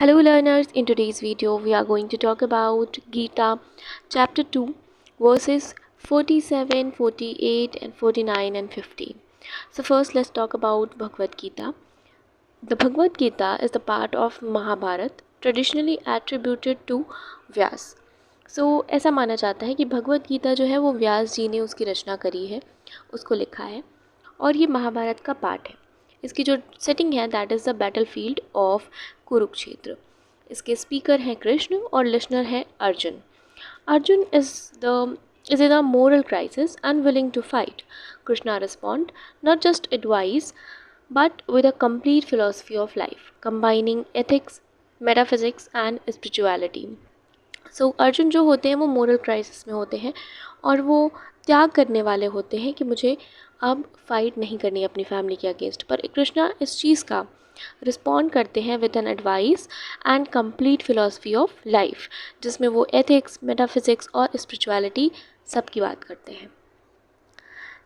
Hello learners, in today's video we are going to talk about Gita chapter 2 verses 47, 48 and 49 and 50. So first let's talk about Bhagavad Gita. The Bhagavad Gita is the part of Mahabharata traditionally attributed to Vyas. So ऐसा माना जाता है कि भगवत गीता जो है वो व्यास जी ने उसकी रचना करी है, उसको लिखा है और ये महाभारत का पार्ट है। इसकी जो सेटिंग है that is the battle field of Kurukshetra. इसके स्पीकर हैं कृष्ण और लिसनर है Arjun. Arjun is in a moral crisis, unwilling to fight. Krishna respond, not just advice, but with a complete philosophy of life, combining ethics, metaphysics and spirituality. सो अर्जुन जो होते हैं वो moral crisis में होते हैं और वो त्याग करने वाले होते हैं कि मुझे अब फाइट नहीं करनी अपनी फैमिली के अगेंस्ट। पर कृष्णा इस चीज़ का रिस्पॉन्ड करते हैं with an advice and complete philosophy of life, जिसमें वो एथिक्स, मेटाफिजिक्स और स्पिरिचुअलिटी सब की बात करते हैं।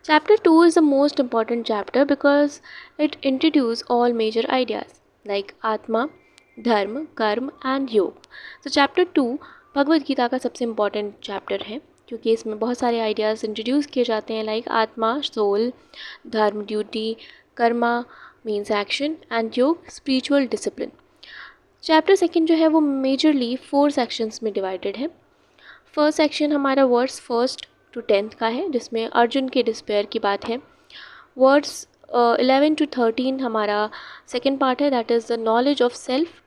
Chapter 2 is the most important chapter because it introduces all major ideas like Atma, Dharma, Karma and Yoga. So Chapter 2 Bhagavad Gita का सबसे इम्पॉर्टेंट चैप्टर है क्योंकि इसमें बहुत सारे आइडियाज़ इंट्रोड्यूस किए जाते हैं लाइक आत्मा, सोल, धर्म, duty, Karma means action and योग स्पिरिचुअल डिसिप्लिन। चैप्टर सेकंड जो है वो मेजरली 4 सेक्शंस में डिवाइडेड है। फर्स्ट सेक्शन हमारा वर्ड्स 1st to 10th का है जिसमें अर्जुन के डिस्पेयर की बात है। वर्ड्स 11 to 13 हमारा सेकेंड पार्ट है that is the knowledge of self.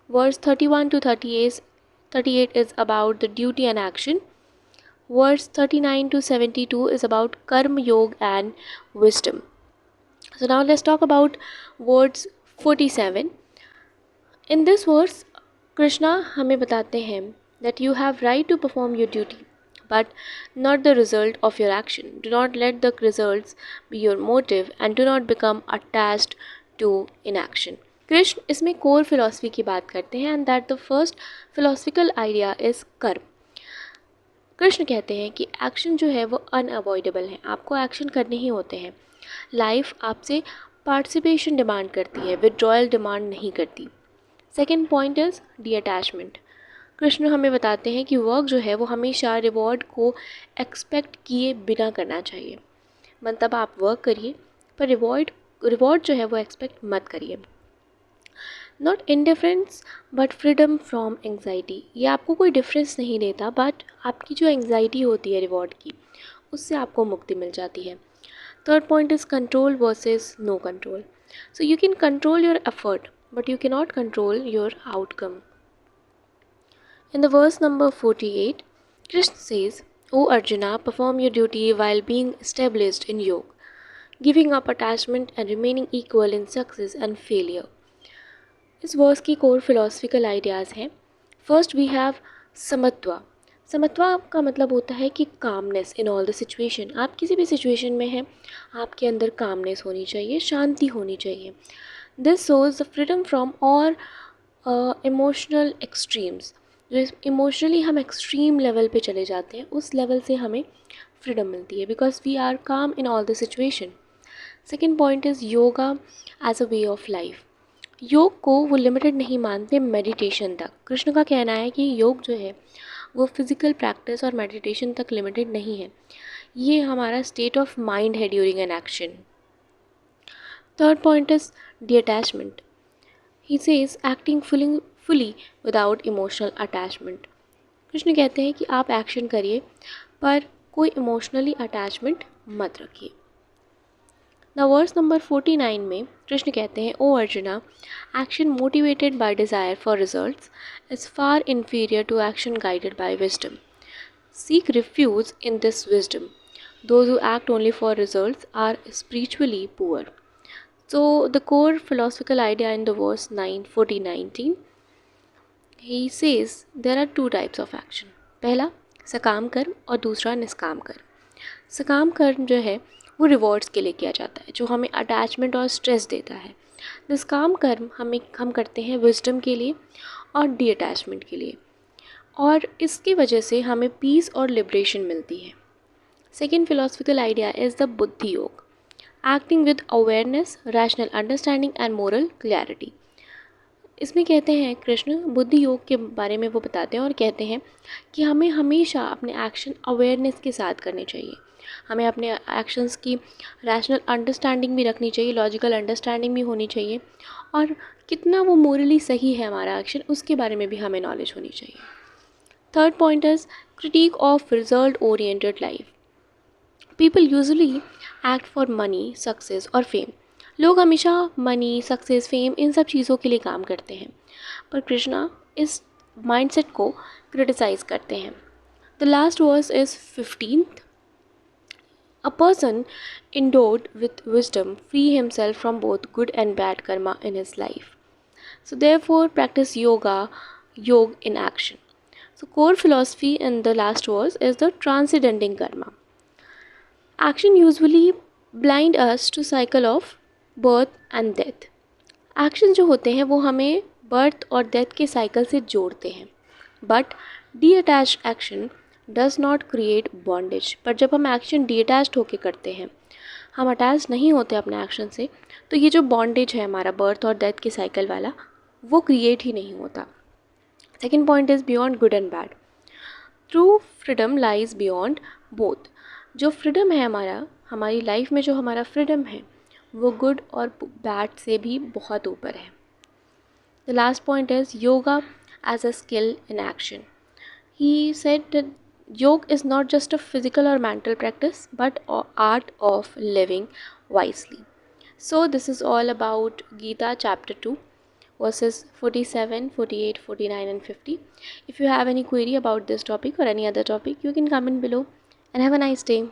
Words 31 to 38 is about the duty and action. Words 39 to 72 is about कर्म, योग and wisdom. So now let's talk about words 47। In this words Krishna हमें बताते हैं that you have right to perform your duty but not the result of your action. Do not let the results be your motive and do not become attached to inaction. Krishna इसमें core philosophy की बात करते हैं and that the first philosophical idea is कर्म। कृष्ण कहते हैं कि action जो है वो अनअवॉइडेबल है, आपको एक्शन करने ही होते हैं। लाइफ आपसे पार्टिसिपेशन डिमांड करती है, विड्रॉयल डिमांड नहीं करती। Second point is D attachment. Krishna हमें बताते हैं कि वर्क जो है वो हमेशा रिवॉर्ड को एक्सपेक्ट किए बिना करना चाहिए। मतलब आप वर्क करिए पर रिवॉर्ड जो है वो एक्सपेक्ट मत करिए। Not indifference but freedom from anxiety. ये आपको कोई डिफरेंस नहीं देता बट आपकी जो एंग्जाइटी होती है रिवॉर्ड की उससे आपको मुक्ति मिल जाती है। Third point is control versus no control. So you can control your effort but you can not control your outcome. In the verse number 48, Krishna says, O Arjuna, perform your duty while being established in yoga, giving up attachment and remaining equal in success and failure. इस verse की core philosophical ideas हैं। First we have samatva. समत्वा का मतलब होता है कि calmness in all the situation. आप किसी भी सिचुएशन में हैं, आपके अंदर कामनेस होनी चाहिए, शांति होनी चाहिए। This shows the freedom from और इमोशनल एक्सट्रीम्स। जो इमोशनली हम एक्सट्रीम लेवल पे चले जाते हैं उस लेवल से हमें फ्रीडम मिलती है because we are calm in all the situation. Second point is yoga as a way of life. योग को वो लिमिटेड नहीं मानते मेडिटेशन तक। कृष्ण का कहना है कि योग जो है वो फिज़िकल प्रैक्टिस और मेडिटेशन तक लिमिटेड नहीं है, ये हमारा स्टेट ऑफ माइंड है during an action. Third point is detachment. He says acting fully without emotional attachment. Krishna कहते हैं कि आप एक्शन करिए पर कोई इमोशनली अटैचमेंट मत रखिए। द वर्स नंबर 49 में कृष्ण कहते हैं, ओ Arjuna, action motivated by desire for results is far inferior to action guided by wisdom. Seek refuge in this wisdom. Those who act only for results are spiritually poor. So the core philosophical idea in the verse 9, 14, 19, he says there are two types of action. पहला सकाम कर्म और दूसरा निष्काम कर्म। सकाम कर्म जो है वो रिवॉर्ड्स के लिए किया जाता है, जो हमें अटैचमेंट और स्ट्रेस देता है। निष्काम कर्म हम करते हैं विजडम के लिए और डी अटैचमेंट के लिए, और इसकी वजह से हमें पीस और लिबरेशन मिलती है। Second philosophical idea is the बुद्धि योग, acting with awareness, rational understanding and moral clarity. इसमें कहते हैं कृष्ण बुद्धि योग के बारे में वो बताते हैं और कहते हैं कि हमें हमेशा अपने एक्शन अवेयरनेस के साथ करने चाहिए। हमें अपने एक्शंस की रैशनल अंडरस्टैंडिंग भी रखनी चाहिए, लॉजिकल अंडरस्टैंडिंग भी होनी चाहिए, और कितना वो मोरली सही है हमारा एक्शन उसके बारे में भी हमें नॉलेज होनी चाहिए। Third point is critic of result oriented life. People usually act for money, success और फेम। लोग हमेशा मनी, सक्सेस, फेम इन सब चीज़ों के लिए काम करते हैं, पर कृष्णा इस माइंडसेट को क्रिटिसाइज करते हैं। The last verse is 15th। A person endowed with wisdom free himself from both good and bad karma in his life. So therefore practice yog in action. So core philosophy in the last verse is the transcending karma. Action usually blind us to cycle of birth and death. Action जो होते हैं वो हमें birth और death के cycle से जोड़ते हैं, but D attach action does not create bondage. पर जब हम एक्शन डी अटैच्ड होकर करते हैं, हम अटैच नहीं होते अपने एक्शन से, तो ये जो बॉन्डेज है हमारा बर्थ और डेथ के साइकिल वाला, वो क्रिएट ही नहीं होता। Second point is beyond good and bad. True freedom lies beyond both. जो फ्रीडम है हमारी लाइफ में जो हमारा फ्रीडम है वो गुड और बैड से भी बहुत ऊपर है। The last point is yoga as a skill in action. He said that yoga is not just a physical or mental practice but art of living wisely. So this is all about Gita chapter 2 verses 47, 48, 49 and 50. If you have any query about this topic or any other topic, you can comment below and have a nice day.